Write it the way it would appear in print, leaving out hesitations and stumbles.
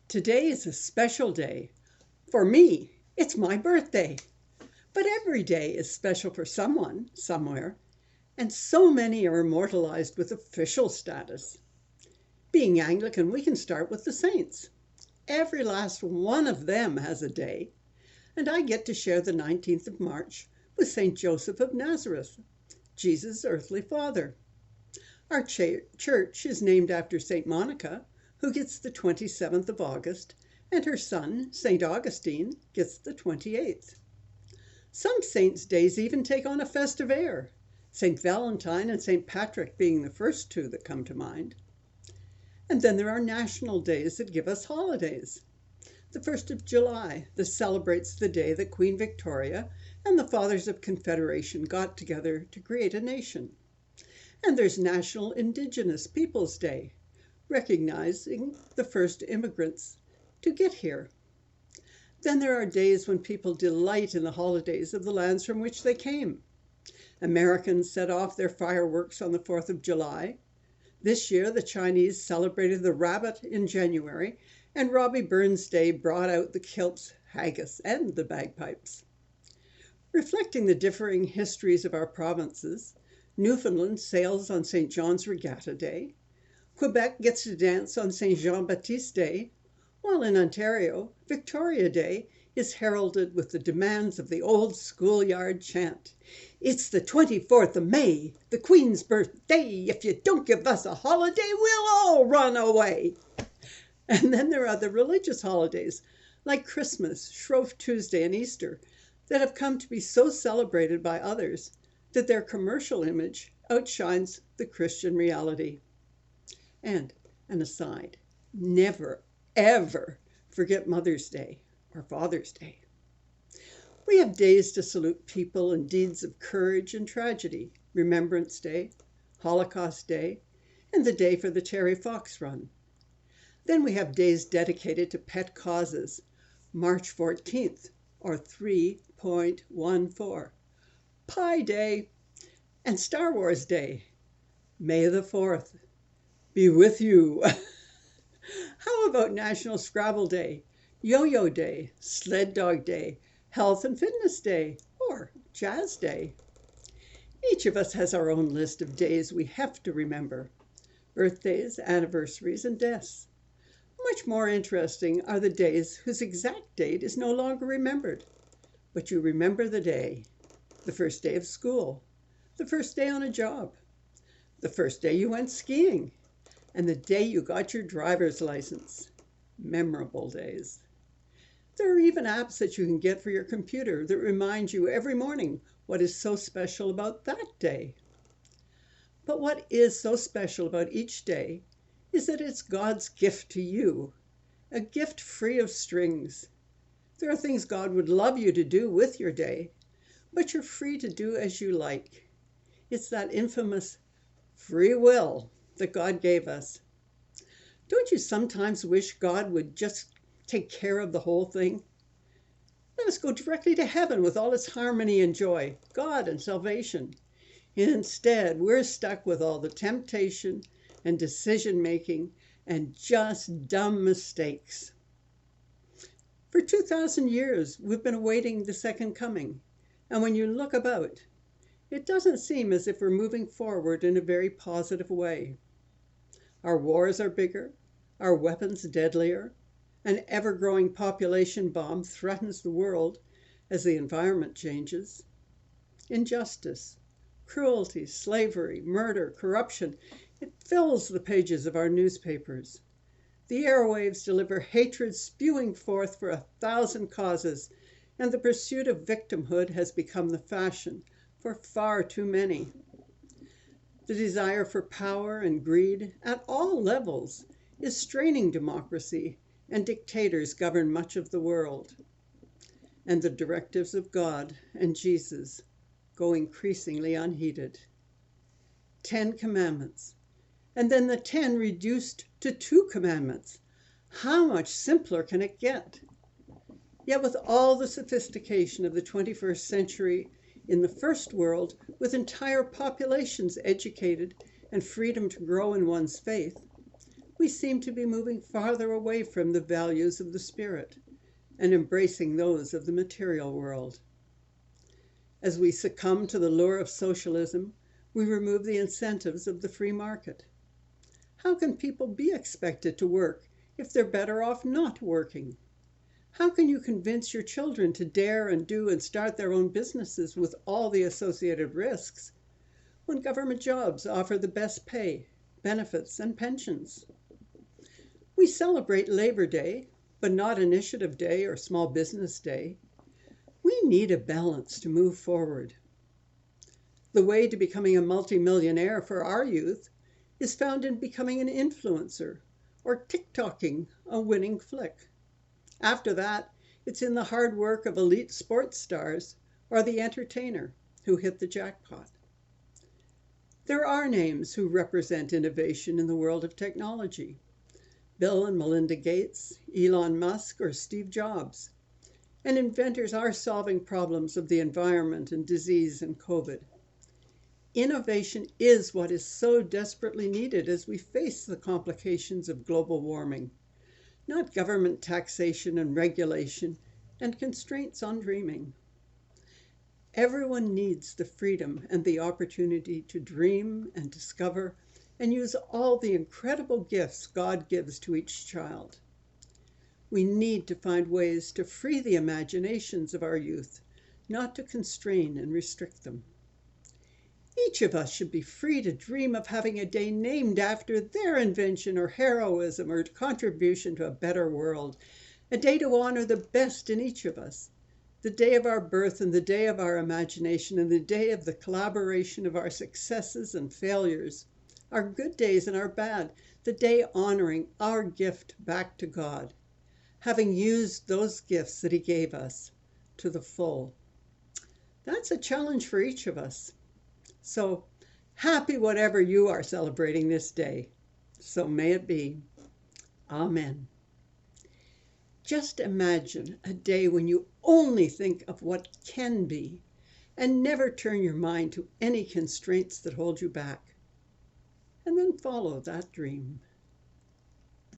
Today is a special day. For me, it's my birthday. But every day is special for someone, somewhere, and so many are immortalized with official status. Being Anglican, we can start with the saints. Every last one of them has a day, and I get to share the 19th of March with St. Joseph of Nazareth, Jesus' earthly father. Our church is named after St. Monica, who gets the 27th of August, and her son, St. Augustine, gets the 28th. Some saints' days even take on a festive air, St. Valentine and St. Patrick being the first two that come to mind. And then there are national days that give us holidays. The 1st of July, that celebrates the day that Queen Victoria and the Fathers of Confederation got together to create a nation. And there's National Indigenous Peoples Day, recognizing the first immigrants to get here. Then there are days when people delight in the holidays of the lands from which they came. Americans set off their fireworks on the 4th of July. This year, the Chinese celebrated the rabbit in January, and Robbie Burns Day brought out the kilts, haggis, and the bagpipes. Reflecting the differing histories of our provinces, Newfoundland sails on St. John's Regatta Day. Quebec gets to dance on St. Jean-Baptiste Day, while in Ontario, Victoria Day is heralded with the demands of the old schoolyard chant. It's the 24th of May, the Queen's birthday. If you don't give us a holiday, we'll all run away. And then there are the religious holidays, like Christmas, Shrove Tuesday, and Easter, that have come to be so celebrated by others that their commercial image outshines the Christian reality. And an aside, never, ever forget Mother's Day or Father's Day. We have days to salute people and deeds of courage and tragedy, Remembrance Day, Holocaust Day, and the day for the Terry Fox Run. Then we have days dedicated to pet causes, March 14th, or 3.14, Pi Day, and Star Wars Day, May the 4th, be with you. How about National Scrabble Day, Yo-Yo Day, Sled Dog Day, Health and Fitness Day, or Jazz Day? Each of us has our own list of days we have to remember, birthdays, anniversaries, and deaths. Much more interesting are the days whose exact date is no longer remembered, but you remember the day, the first day of school, the first day on a job, the first day you went skiing, and the day you got your driver's license. Memorable days. There are even apps that you can get for your computer that remind you every morning what is so special about that day. But what is so special about each day is that it's God's gift to you, a gift free of strings. There are things God would love you to do with your day, but you're free to do as you like. It's that infamous free will that God gave us. Don't you sometimes wish God would just take care of the whole thing? Let us go directly to heaven with all its harmony and joy, God and salvation. Instead, we're stuck with all the temptation and decision-making and just dumb mistakes. For 2,000 years, we've been awaiting the second coming. And when you look about, it doesn't seem as if we're moving forward in a very positive way. Our wars are bigger, our weapons deadlier, an ever-growing population bomb threatens the world as the environment changes. Injustice, cruelty, slavery, murder, corruption, it fills the pages of our newspapers. The airwaves deliver hatred spewing forth for 1,000 causes, and the pursuit of victimhood has become the fashion for far too many. The desire for power and greed at all levels is straining democracy, and dictators govern much of the world. And the directives of God and Jesus go increasingly unheeded. 10 commandments, and then the 10 reduced to 2 commandments. How much simpler can it get? Yet with all the sophistication of the 21st century in the first world, with entire populations educated and freedom to grow in one's faith, we seem to be moving farther away from the values of the spirit and embracing those of the material world. As we succumb to the lure of socialism, we remove the incentives of the free market. How can people be expected to work if they're better off not working? How can you convince your children to dare and do and start their own businesses with all the associated risks when government jobs offer the best pay, benefits, and pensions? We celebrate Labor Day, but not Initiative Day or Small Business Day. We need a balance to move forward. The way to becoming a multimillionaire for our youth is found in becoming an influencer or TikToking a winning flick. After that, it's in the hard work of elite sports stars or the entertainer who hit the jackpot. There are names who represent innovation in the world of technology: Bill and Melinda Gates, Elon Musk, or Steve Jobs. And inventors are solving problems of the environment and disease and COVID. Innovation is what is so desperately needed as we face the complications of global warming, not government taxation and regulation and constraints on dreaming. Everyone needs the freedom and the opportunity to dream and discover and use all the incredible gifts God gives to each child. We need to find ways to free the imaginations of our youth, not to constrain and restrict them. Each of us should be free to dream of having a day named after their invention or heroism or contribution to a better world, a day to honor the best in each of us, the day of our birth and the day of our imagination and the day of the collaboration of our successes and failures, our good days and our bad, the day honoring our gift back to God, having used those gifts that He gave us to the full. That's a challenge for each of us. So happy whatever you are celebrating this day. So may it be. Amen. Just imagine a day when you only think of what can be and never turn your mind to any constraints that hold you back. And then follow that dream.